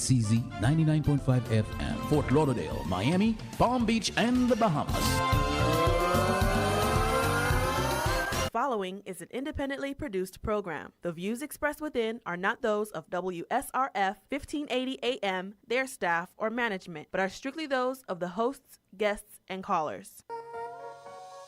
KCZ 99.5 FM, Fort Lauderdale, Miami, Palm Beach, and the Bahamas. Following is an independently produced program. The views expressed within are not those of WSRF 1580 AM, their staff, or management, but are strictly those of the hosts, guests, and callers.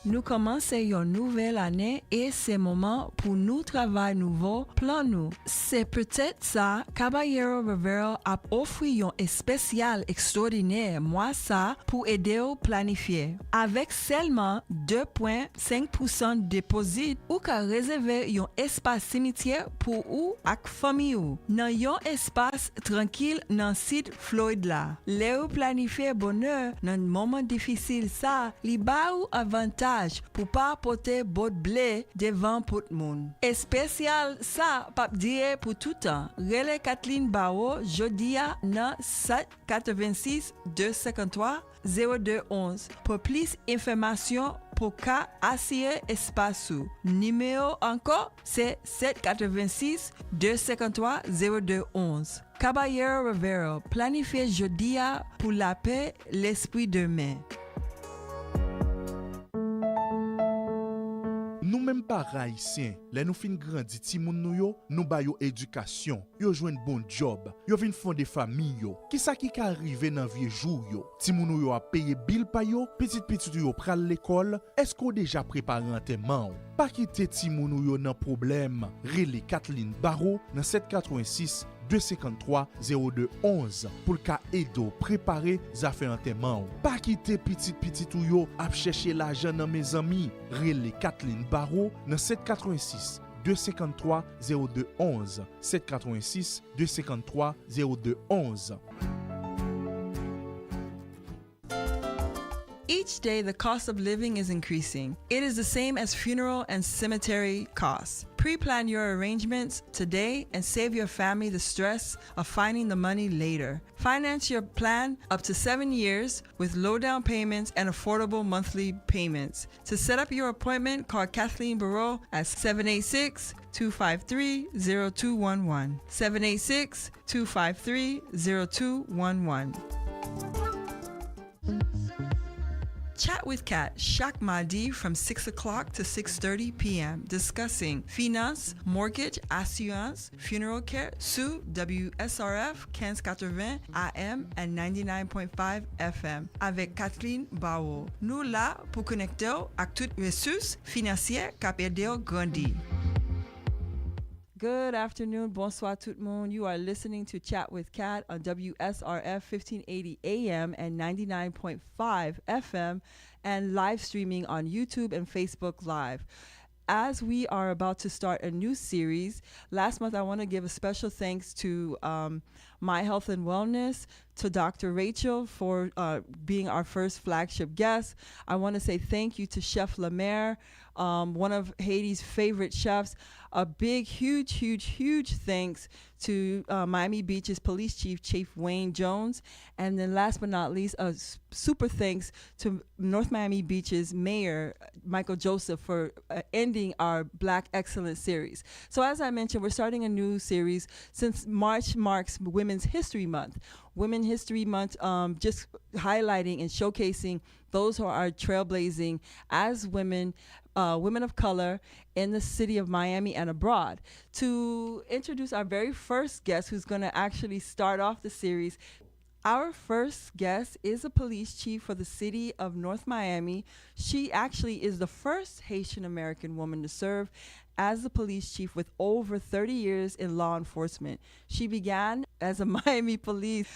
Nous commençons une nouvelle année et c'est moment pour nous travail nouveau, plan nous. C'est peut-être ça, Caballero Rivera a offert un spécial extraordinaire, moi ça, pour aider à planifier. Avec seulement 2,5% de dépôt, ou qu'à réserver un espace cimetière pour ou ak famille ou. Dans un espace tranquille dans site Floyd là. Léo planifier bonheur dans un moment difficile ça, li ba ou avantage pour pas porter bot blé devant tout le monde. Et spécial ça, pas dire pour tout temps. Relais Kathleen Barreau, jodia na 786 253 0211. Pour plus d'informations, pour cas assurer espace sous. Numéro encore, c'est 786 253 0211. Caballero Rivera, planifié jodia pour la paix, l'esprit demain. Nous même pas haïtiens, les nous fin grandi ti moun nou yo, nous ba yo éducation, yo jwenn bon job, yo vin fonder famille yo. Ki sa ki ka arrive nan vie jour yo? Ti moun nou yo a paye bill pa yo, petit yo pral l'école, est-ce qu'on déjà préparé enterrement? Pas quitter ti moun nou yo nan problème. Rele Kathleen Barreau nan 786 253 0211 pour le cas Edo préparer zafè enterrement. Pas quitter petit ou yo ap chercher l'argent dans mes amis. Rele Kathleen Barreau dans 786 253 0211 786 253 0211. Each day, the cost of living is increasing. It is the same as funeral and cemetery costs. Pre-plan your arrangements today and save your family the stress of finding the money later. Finance your plan up to 7 years with low down payments and affordable monthly payments. To set up your appointment, call Kathleen Barreau at 786-253-0211. 786-253-0211. Chat with Kattt, chaque mardi from 6 o'clock to 6:30 p.m. discussing finance, mortgage, assurance, funeral care sur WSRF 1580 AM and 99.5 FM avec Kathleen Barreau. Nous là pour connecter avec toutes les ressources financières qui aident grandir. Good afternoon, bonsoir tout le monde. You are listening to Chat with Kattt on WSRF 1580 AM and 99.5 FM and live streaming on YouTube and Facebook Live. As we are about to start a new series, last month I want to give a special thanks to My Health and Wellness, to Dr. Rachel for being our first flagship guest. I want to say thank you to Chef Lemaire, one of Haiti's favorite chefs. A big, huge thanks to Miami Beach's Police Chief Wayne Jones. And then last but not least, a super thanks to North Miami Beach's Mayor, Michael Joseph, for ending our Black Excellence series. So as I mentioned, we're starting a new series since March marks Women's History Month. Women's History Month, just highlighting and showcasing those who are trailblazing as women, women of color in the city of Miami and abroad. To introduce our very first guest who's going to actually start off the series, our first guest is a police chief for the city of North Miami. She actually is the first Haitian-American woman to serve as the police chief with over 30 years in law enforcement. She began as a Miami police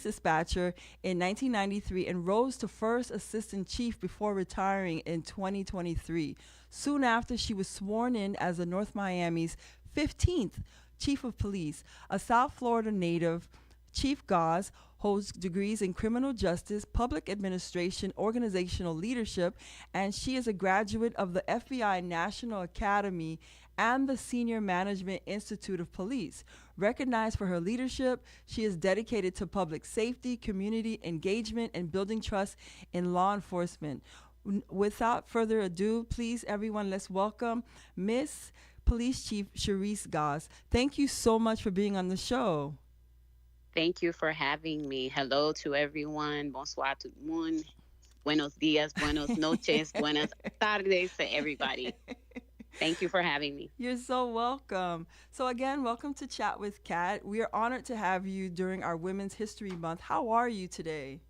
dispatcher in 1993 and rose to first assistant chief before retiring in 2023. Soon after, she was sworn in as the North Miami's 15th chief of police, a South Florida native. Chief Gauze holds degrees in criminal justice, public administration, organizational leadership, and she is a graduate of the FBI National Academy and the Senior Management Institute of Police. Recognized for her leadership, she is dedicated to public safety, community engagement, and building trust in law enforcement. Without further ado, please, everyone, let's welcome Miss Police Chief Cherise Gauze. Thank you so much for being on the show. Thank you for having me. Hello to everyone. Bonsoir tout le monde. Buenos dias, buenos noches, buenas tardes to everybody. Thank you for having me. You're so welcome. So, again, welcome to Chat with Kat. We are honored to have you during our Women's History Month. How are you today?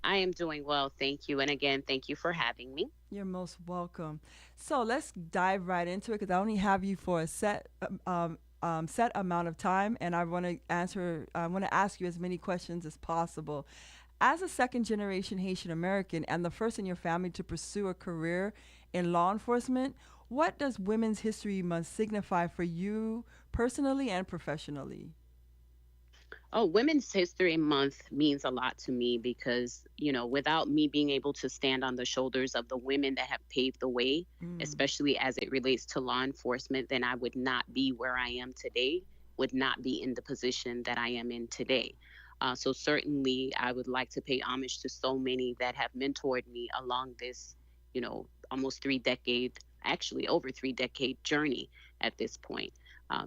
I am doing well. Thank you. And again, thank you for having me. You're most welcome. So, let's dive right into it because I only have you for a set amount of time, and I want to ask you as many questions as possible. As a second generation Haitian American and the first in your family to pursue a career in law enforcement, what does Women's History Month signify for you personally and professionally? Oh, Women's History Month means a lot to me because, without me being able to stand on the shoulders of the women that have paved the way, Mm, especially as it relates to law enforcement, then I would not be where I am today, would not be in the position that I am in today. So certainly I would like to pay homage to so many that have mentored me along this, almost 3 decade, actually over 3 decade journey at this point.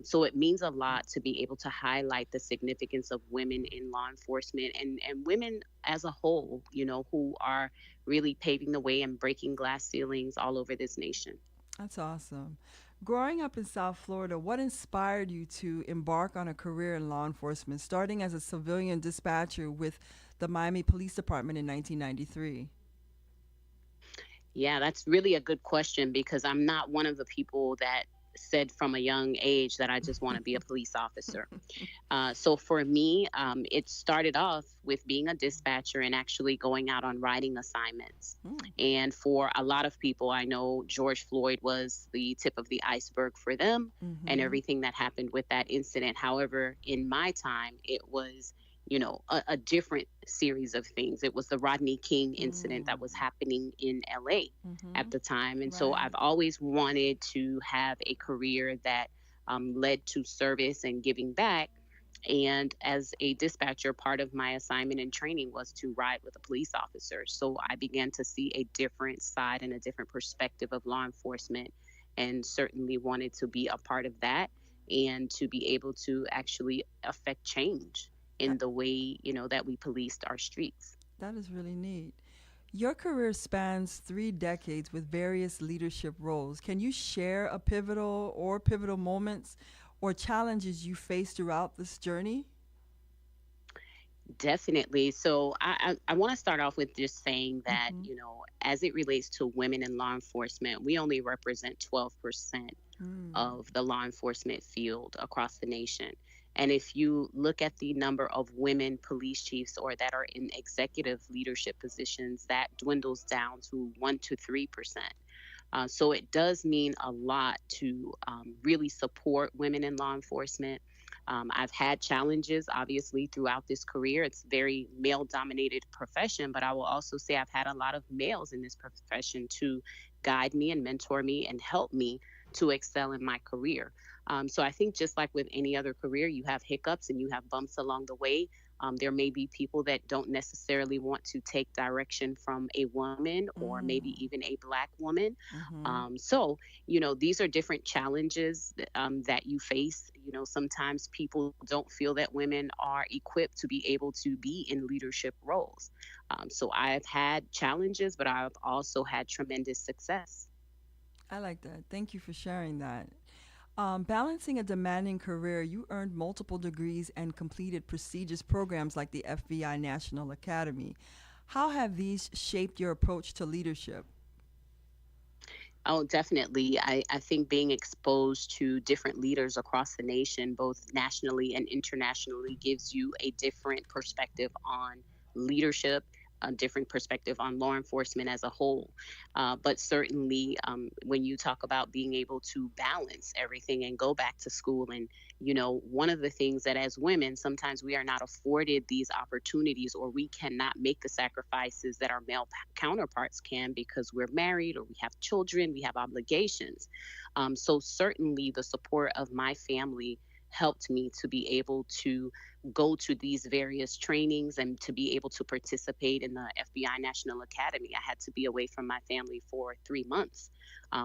So it means a lot to be able to highlight the significance of women in law enforcement and women as a whole, who are really paving the way and breaking glass ceilings all over this nation. that's awesome. Growing up in South Florida, what inspired you to embark on a career in law enforcement, starting as a civilian dispatcher with the Miami Police Department in 1993? Yeah, that's really a good question because I'm not one of the people that said from a young age that I just want to be a police officer. So for me, it started off with being a dispatcher and actually going out on riding assignments. Mm, And for a lot of people, I know George Floyd was the tip of the iceberg for them and mm-hmm. everything that happened with that incident. However, in my time, it was, a different series of things. It was the Rodney King incident that was Mm, happening in LA mm-hmm. at the time. And so Right. I've always wanted to have a career that led to service and giving back. And as a dispatcher, part of my assignment and training was to ride with a police officer. So I began to see a different side and a different perspective of law enforcement, and certainly wanted to be a part of that and to be able to actually affect change in That, the way, that we policed our streets. that is really neat. Your career spans 3 decades with various leadership roles. Can you share a pivotal moments or challenges you faced throughout this journey? Definitely. So I want to start off with just saying that, Mm-hmm. as it relates to women in law enforcement, we only represent 12% Mm, of the law enforcement field across the nation. And if you look at the number of women police chiefs or that are in executive leadership positions, that dwindles down to 1 to 3%. So it does mean a lot to really support women in law enforcement. I've had challenges, obviously, throughout this career. It's a very male dominated profession, but I will also say I've had a lot of males in this profession to guide me and mentor me and help me to excel in my career. So I think just like with any other career, you have hiccups and you have bumps along the way. There may be people that don't necessarily want to take direction from a woman or maybe mm, even a Black woman. mm-hmm. So, these are different challenges that you face. Sometimes people don't feel that women are equipped to be able to be in leadership roles. So I've had challenges, but I've also had tremendous success. I like that. Thank you for sharing that. Balancing a demanding career, you earned multiple degrees and completed prestigious programs like the FBI National Academy. How have these shaped your approach to leadership? Oh, definitely. I think being exposed to different leaders across the nation, both nationally and internationally, gives you a different perspective on leadership, a different perspective on law enforcement as a whole. But certainly, when you talk about being able to balance everything and go back to school, and, one of the things that as women, sometimes we are not afforded these opportunities or we cannot make the sacrifices that our male counterparts can because we're married or we have children, we have obligations. So, certainly, the support of my family helped me to be able to go to these various trainings and to be able to participate in the FBI National Academy. I had to be away from my family for 3 months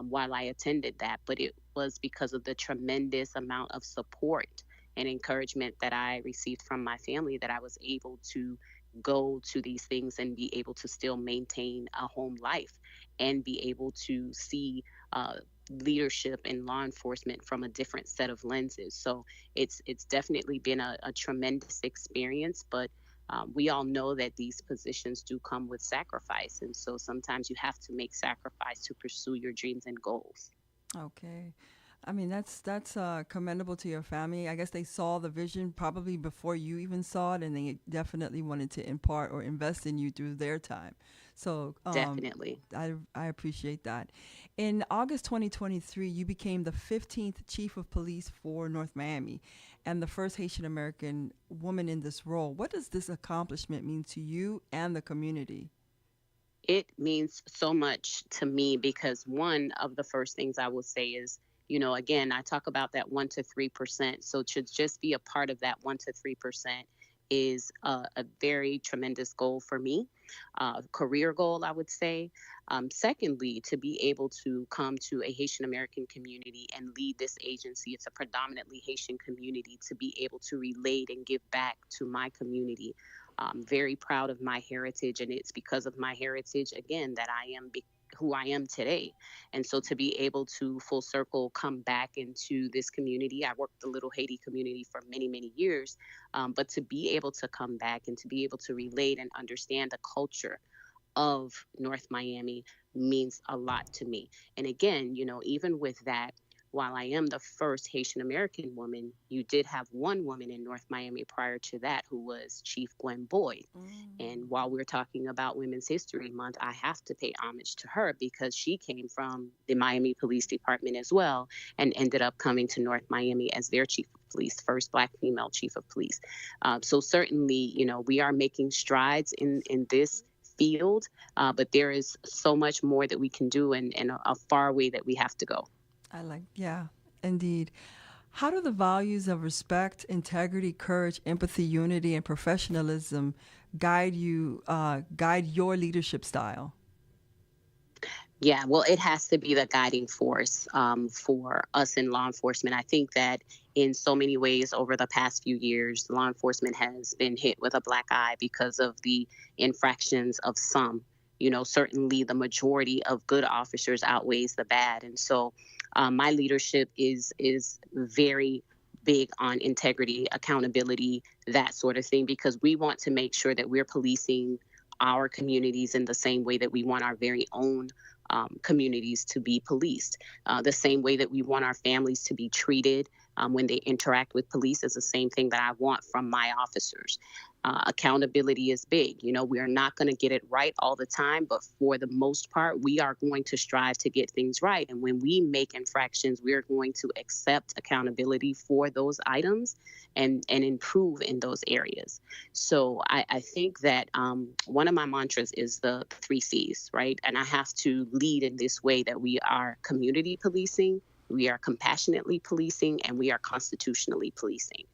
while I attended that, but it was because of the tremendous amount of support and encouragement that I received from my family that I was able to go to these things and be able to still maintain a home life and be able to see leadership and law enforcement from a different set of lenses. So it's definitely been a tremendous experience, but we all know that these positions do come with sacrifice, and so sometimes you have to make sacrifice to pursue your dreams and goals. Okay. I mean, that's commendable to your family. I guess they saw the vision probably before you even saw it, and they definitely wanted to impart or invest in you through their time. So Definitely. I appreciate that. In August 2023, you became the 15th Chief of Police for North Miami and the first Haitian American woman in this role. What does this accomplishment mean to you and the community? It means so much to me because one of the first things I will say is, again, I talk about that 1 to 3%. So to just be a part of that 1 to 3% is a very tremendous goal for me, career goal, I would say. Secondly, to be able to come to a Haitian American community and lead this agency, it's a predominantly Haitian community, to be able to relate and give back to my community. I'm very proud of my heritage, and it's because of my heritage, again, that I am who I am today. And so to be able to full circle come back into this community, I worked the Little Haiti community for many, many years, but to be able to come back and to be able to relate and understand the culture of North Miami means a lot to me. And again, even with that, while I am the first Haitian American woman, you did have one woman in North Miami prior to that who was Chief Gwen Boyd. And while we're talking about Women's History Month, I have to pay homage to her because she came from the Miami Police Department as well and ended up coming to North Miami as their Chief of Police, first Black female Chief of Police. So certainly, we are making strides in this field, but there is so much more that we can do and a far way that we have to go. Yeah, indeed. How do the values of respect, integrity, courage, empathy, unity, and professionalism guide your leadership style? Yeah, well, it has to be the guiding force for us in law enforcement. I think that in so many ways over the past few years, law enforcement has been hit with a black eye because of the infractions of some. Certainly the majority of good officers outweighs the bad. And so my leadership is very big on integrity, accountability, that sort of thing, because we want to make sure that we're policing our communities in the same way that we want our very own communities to be policed. The same way that we want our families to be treated when they interact with police is the same thing that I want from my officers. Accountability is big. We are not going to get it right all the time, but for the most part, we are going to strive to get things right. And when we make infractions, we are going to accept accountability for those items and improve in those areas. So I think that one of my mantras is the 3 C's, right? And I have to lead in this way that we are community policing, we are compassionately policing, and we are constitutionally policing.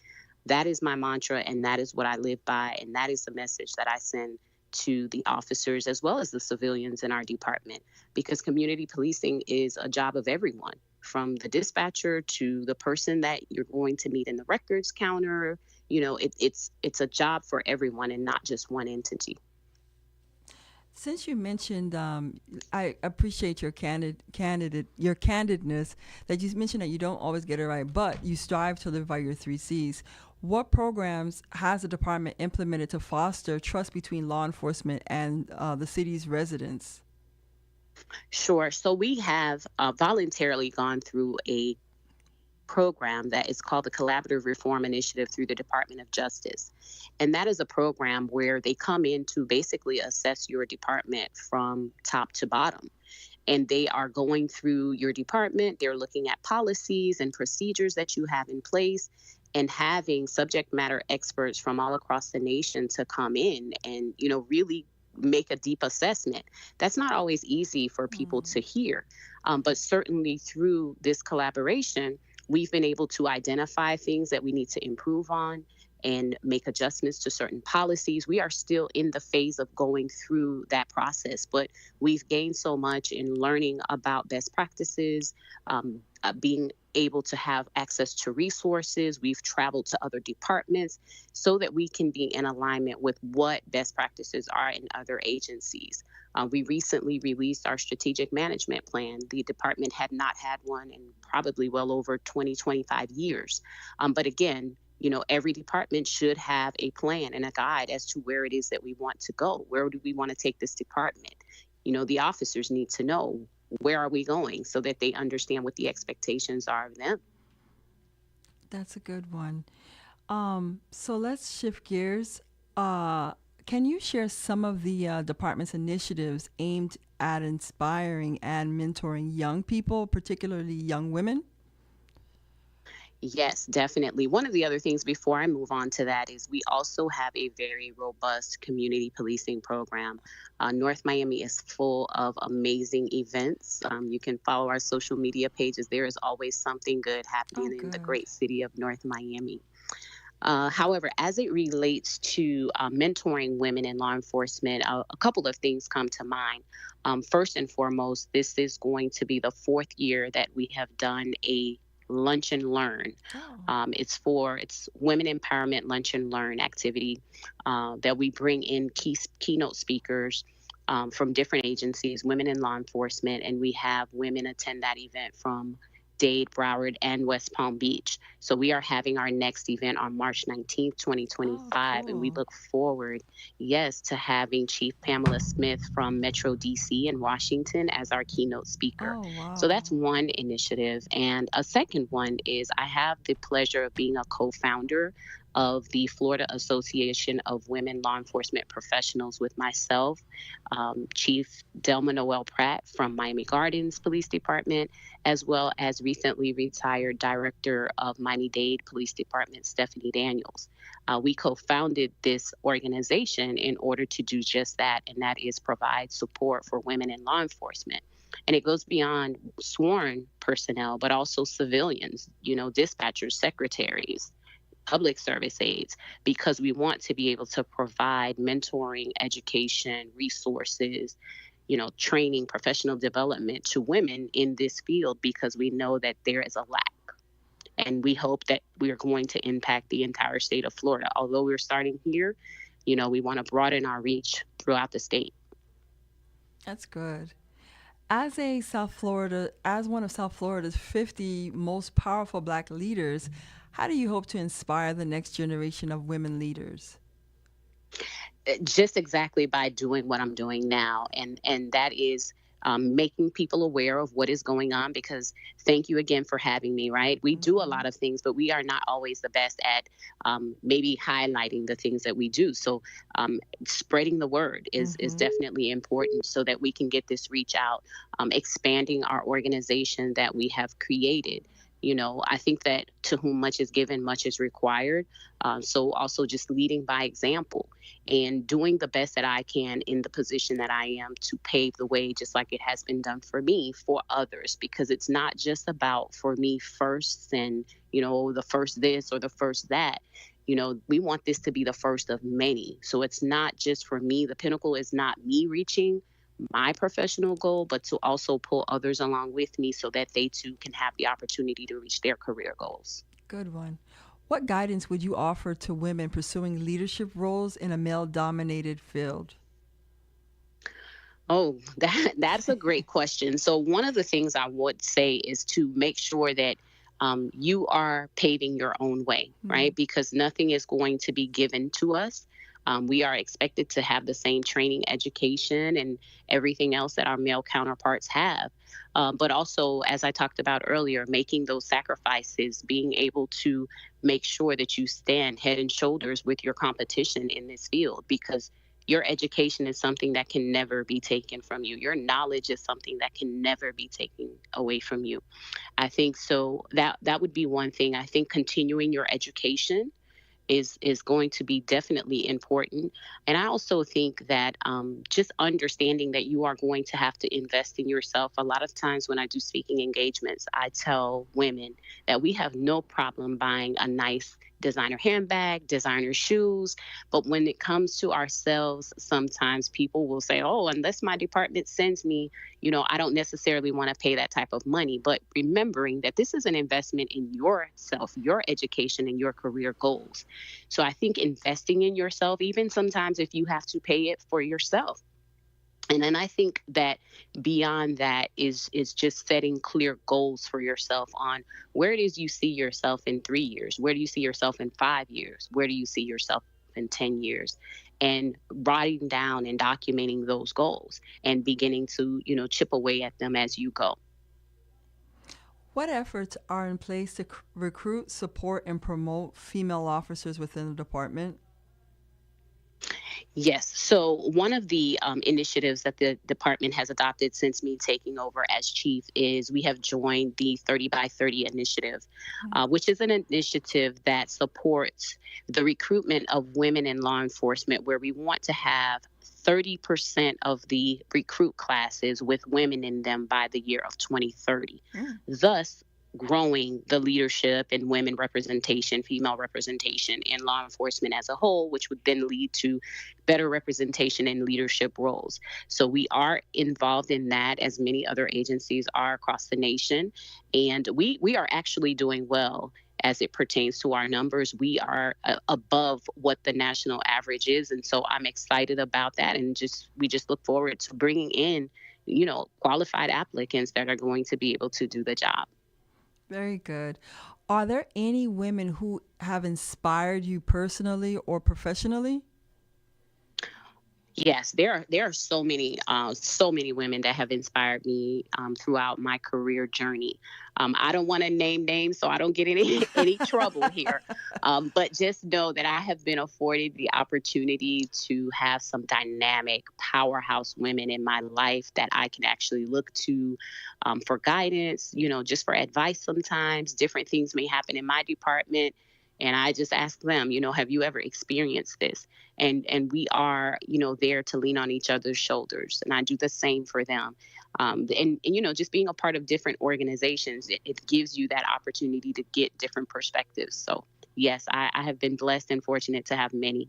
That is my mantra, and that is what I live by, and that is the message that I send to the officers as well as the civilians in our department, because community policing is a job of everyone, from the dispatcher to the person that you're going to meet in the records counter. It's a job for everyone and not just one entity. Since you mentioned, I appreciate your candidness, that you mentioned that you don't always get it right, but you strive to live by your 3 C's. What programs has the department implemented to foster trust between law enforcement and the city's residents? Sure. So we have voluntarily gone through a program that is called the Collaborative Reform Initiative through the Department of Justice. And that is a program where they come in to basically assess your department from top to bottom. And they are going through your department. They're looking at policies and procedures that you have in place, and having subject matter experts from all across the nation to come in and, really make a deep assessment. That's not always easy for people to hear. But certainly through this collaboration, we've been able to identify things that we need to improve on and make adjustments to certain policies. We are still in the phase of going through that process, but we've gained so much in learning about best practices, being able to have access to resources. We've traveled to other departments so that we can be in alignment with what best practices are in other agencies. We recently released our strategic management plan. The department had not had one in probably well over 20, 25 years. But again, every department should have a plan and a guide as to where it is that we want to go. Where do we want to take this department? The officers need to know, where are we going, so that they understand what the expectations are of them. That's a good one. So let's shift gears. Can you share some of the department's initiatives aimed at inspiring and mentoring young people, particularly young women? Yes, definitely. One of the other things before I move on to that is we also have a very robust community policing program. North Miami is full of amazing events. You can follow our social media pages. There is always something good happening in the great city of North Miami. However, as it relates to mentoring women in law enforcement, a couple of things come to mind. First and foremost, this is going to be the fourth year that we have done a lunch and learn. It's women empowerment lunch and learn activity that we bring in keynote speakers from different agencies, women in law enforcement, and we have women attend that event from Dade, Broward, and West Palm Beach. So we are having our next event on March 19th, 2025, and we look forward, to having Chief Pamela Smith from Metro DC in Washington as our keynote speaker. So that's one initiative. And a second one is I have the pleasure of being a co-founder of the Florida Association of Women Law Enforcement Professionals with myself, Chief Delma Noel Pratt from Miami Gardens Police Department, as well as recently retired Director of Miami-Dade Police Department, Stephanie Daniels. We co-founded this organization in order to do just that, and that is provide support for women in law enforcement. And it goes beyond sworn personnel, but also civilians, dispatchers, secretaries, public service aides, because we want to be able to provide mentoring, education, resources, training, professional development to women in this field, because we know that there is a lack. And we hope that we are going to impact the entire state of Florida. Although we're starting here, we want to broaden our reach throughout the state. That's good. As one of South Florida's 50 most powerful Black leaders, how do you hope to inspire the next generation of women leaders? Just exactly by doing what I'm doing now. And that is making people aware of what is going on, because thank you again for having me, right? We do a lot of things, but we are not always the best at maybe highlighting the things that we do. So spreading the word is definitely important so that we can get this reach out, expanding our organization that we have created. I think that to whom much is given, much is required. So also just leading by example and doing the best that I can in the position that I am to pave the way, just like it has been done for me, for others, because it's not just about for me first and, the first this or the first that. We want this to be the first of many. So it's not just for me. The pinnacle is not me reaching my professional goal, but to also pull others along with me so that they too can have the opportunity to reach their career goals. Good one. What guidance would you offer to women pursuing leadership roles in a male-dominated field? Oh, that's a great question. So one of the things I would say is to make sure that you are paving your own way, right? Because nothing is going to be given to us. We are expected to have the same training, education, and everything else that our male counterparts have. But also, as I talked about earlier, making those sacrifices, being able to make sure that you stand head and shoulders with your competition in this field, because your education is something that can never be taken from you. Your knowledge is something that can never be taken away from you. I think so that would be one thing. I think continuing your education is going to be definitely important. And I also think that just understanding that you are going to have to invest in yourself. A lot of times when I do speaking engagements, I tell women that we have no problem buying a nice designer handbag, designer shoes. But when it comes to ourselves, sometimes people will say, oh, unless my department sends me, I don't necessarily want to pay that type of money. But remembering that this is an investment in yourself, your education, and your career goals. So I think investing in yourself, even sometimes if you have to pay it for yourself. And then I think that beyond that is just setting clear goals for yourself on where it is you see yourself in 3 years, where do you see yourself in 5 years, where do you see yourself in 10 years, and writing down and documenting those goals and beginning to, chip away at them as you go. What efforts are in place to recruit, support, and promote female officers within the department? Yes. So one of the initiatives that the department has adopted since me taking over as chief is we have joined the 30 by 30 initiative, which is an initiative that supports the recruitment of women in law enforcement, where we want to have 30% of the recruit classes with women in them by the year of 2030. Thus, growing the leadership and women representation, female representation in law enforcement as a whole, which would then lead to better representation in leadership roles. So we are involved in that, as many other agencies are across the nation. And we are actually doing well as it pertains to our numbers. We are above what the national average is. And so I'm excited about that. And we just look forward to bringing in, qualified applicants that are going to be able to do the job. Very good. Are there any women who have inspired you personally or professionally? Yes, there are so many women that have inspired me throughout my career journey. I don't want to name names so I don't get any trouble here, but just know that I have been afforded the opportunity to have some dynamic powerhouse women in my life that I can actually look to for guidance, just for advice. Sometimes different things may happen in my department, and I just ask them, have you ever experienced this? And we are, there to lean on each other's shoulders. And I do the same for them. And just being a part of different organizations, it gives you that opportunity to get different perspectives. So, yes, I have been blessed and fortunate to have many.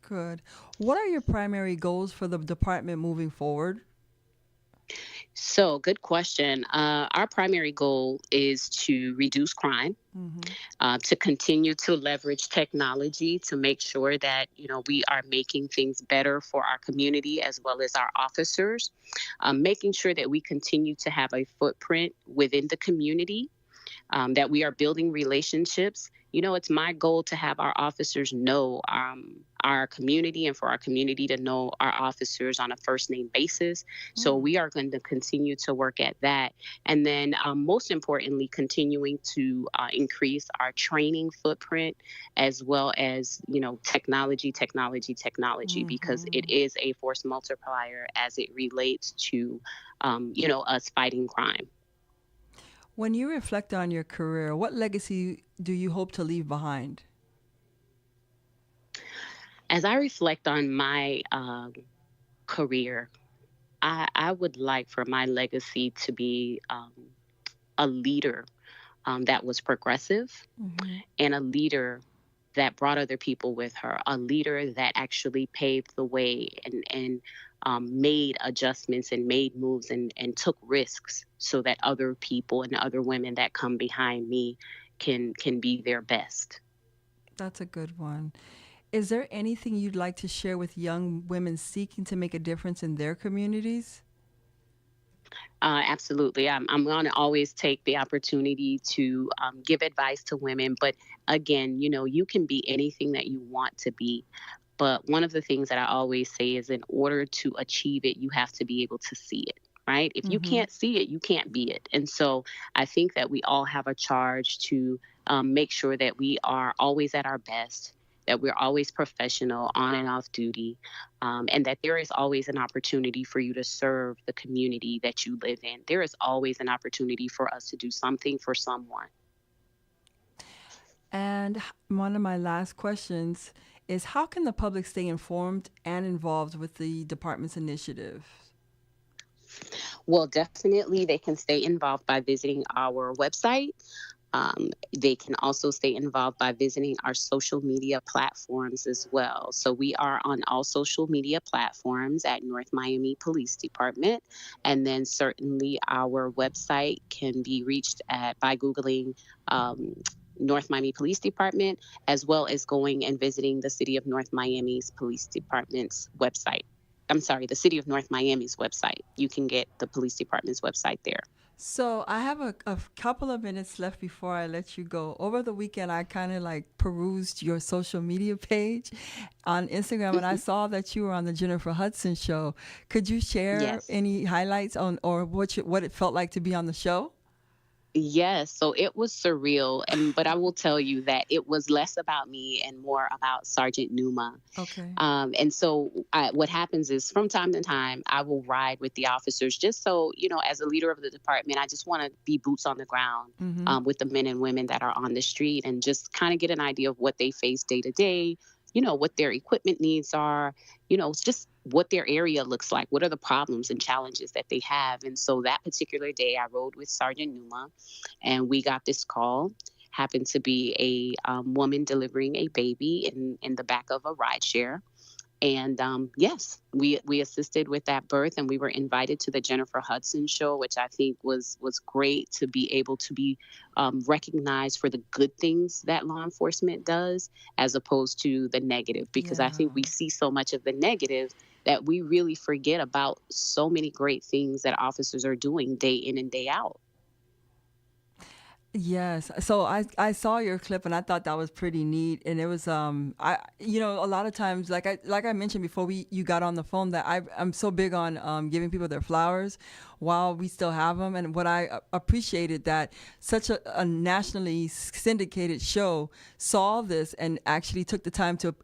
Good. What are your primary goals for the department moving forward? So, good question. Our primary goal is to reduce crime, to continue to leverage technology to make sure that, we are making things better for our community as well as our officers, making sure that we continue to have a footprint within the community, that we are building relationships. It's my goal to have our officers know our community and for our community to know our officers on a first name basis. So we are going to continue to work at that. And then most importantly, continuing to increase our training footprint as well as, technology, because it is a force multiplier as it relates to, us fighting crime. When you reflect on your career, what legacy do you hope to leave behind? As I reflect on my career, I would like for my legacy to be a leader that was progressive and a leader that brought other people with her, a leader that actually paved the way and made adjustments and made moves and took risks so that other people and other women that come behind me can be their best. That's a good one. Is there anything you'd like to share with young women seeking to make a difference in their communities? Absolutely. I'm going to always take the opportunity to give advice to women. But again, you can be anything that you want to be. But one of the things that I always say is in order to achieve it, you have to be able to see it, right? If you can't see it, you can't be it. And so I think that we all have a charge to make sure that we are always at our best, that we're always professional on and off duty, and that there is always an opportunity for you to serve the community that you live in. There is always an opportunity for us to do something for someone. And one of my last questions is, how can the public stay informed and involved with the department's initiative? Well, definitely they can stay involved by visiting our website, They can also stay involved by visiting our social media platforms as well. So we are on all social media platforms at North Miami Police Department. And then certainly our website can be reached by Googling North Miami Police Department, as well as going and visiting the City of North Miami's Police Department's website. I'm sorry, the City of North Miami's website. You can get the police department's website there. So I have a couple of minutes left before I let you go. Over the weekend, I kind of like perused your social media page on Instagram, and I saw that you were on the Jennifer Hudson show. Could you share any highlights on or what it felt like to be on the show? Yes, so it was surreal, but I will tell you that it was less about me and more about Sergeant Numa. Okay. And so what happens is from time to time, I will ride with the officers just so, as a leader of the department, I just want to be boots on the ground with the men and women that are on the street and just kind of get an idea of what they face day to day, what their equipment needs are, just what their area looks like, what are the problems and challenges that they have. And so that particular day, I rode with Sergeant Numa, and we got this call. Happened to be a woman delivering a baby in the back of a rideshare. And yes, we assisted with that birth, and we were invited to the Jennifer Hudson show, which I think was great to be able to be recognized for the good things that law enforcement does, as opposed to the negative, because I think we see so much of the negative that we really forget about so many great things that officers are doing day in and day out. Yes. So I saw your clip and I thought that was pretty neat. And it was a lot of times like I mentioned before you got on the phone that I'm so big on giving people their flowers while we still have them. And what I appreciated that such a nationally syndicated show saw this and actually took the time to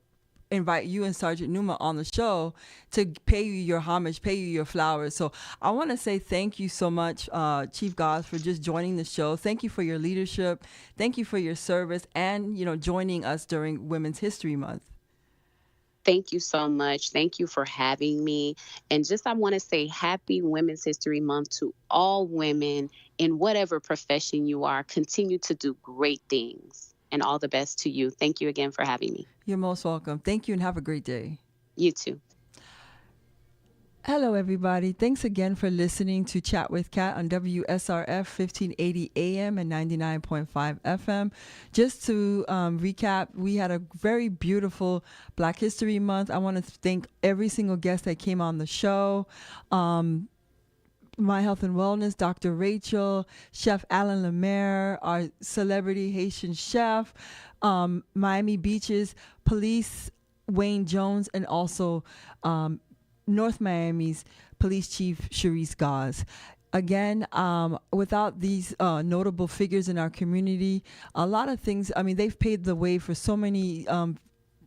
invite you and Sergeant Numa on the show to pay you your homage, pay you your flowers. So I want to say thank you so much, Chief Goss, for just joining the show. Thank you for your leadership. Thank you for your service and, joining us during Women's History Month. Thank you so much. Thank you for having me. And I want to say happy Women's History Month to all women in whatever profession you are. Continue to do great things. And all the best to you. Thank you again for having me. You're most welcome. Thank you and have a great day. You too. Hello, everybody. Thanks again for listening to Chat with Kattt on WSRF 1580 AM and 99.5 FM. Just to recap, we had a very beautiful Black History Month. I want to thank every single guest that came on the show. My Health and Wellness, Dr. Rachel, Chef Alan Lemaire, our celebrity Haitian chef, Miami Beaches, Police Wayne Jones, and also North Miami's Police Chief Sharice Gauze. Again, without these notable figures in our community, a lot of things, they've paved the way for so many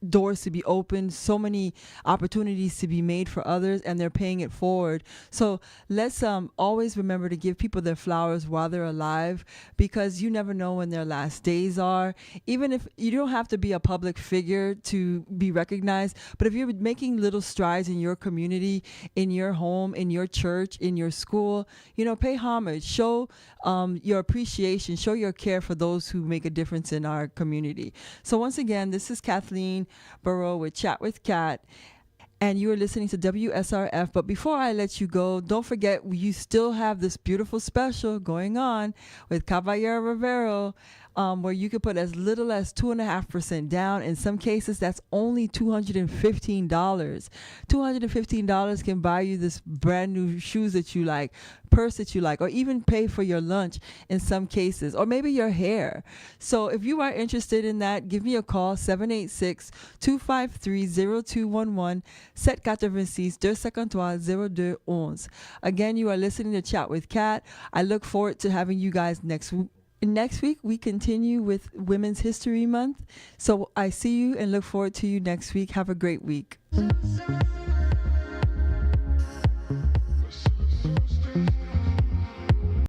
doors to be opened, so many opportunities to be made for others, and they're paying it forward. So let's always remember to give people their flowers while they're alive, because you never know when their last days are. Even if you don't have to be a public figure to be recognized, but if you're making little strides in your community, in your home, in your church, in your school, pay homage, show your appreciation, show your care for those who make a difference in our community. So once again, this is Kathleen Barreau with Chat with Kattt, and you are listening to WSRF. But before I let you go, don't forget you still have this beautiful special going on with Caballero Rivero, where you can put as little as 2.5% down. In some cases, that's only $215. $215 can buy you this brand new shoes that you like, purse that you like, or even pay for your lunch in some cases, or maybe your hair. So if you are interested in that, give me a call, 786-253-0211, 786-253-0211. Again, you are listening to Chat with Kattt. I look forward to having you guys next week. Next week, we continue with Women's History Month. So I see you and look forward to you next week. Have a great week.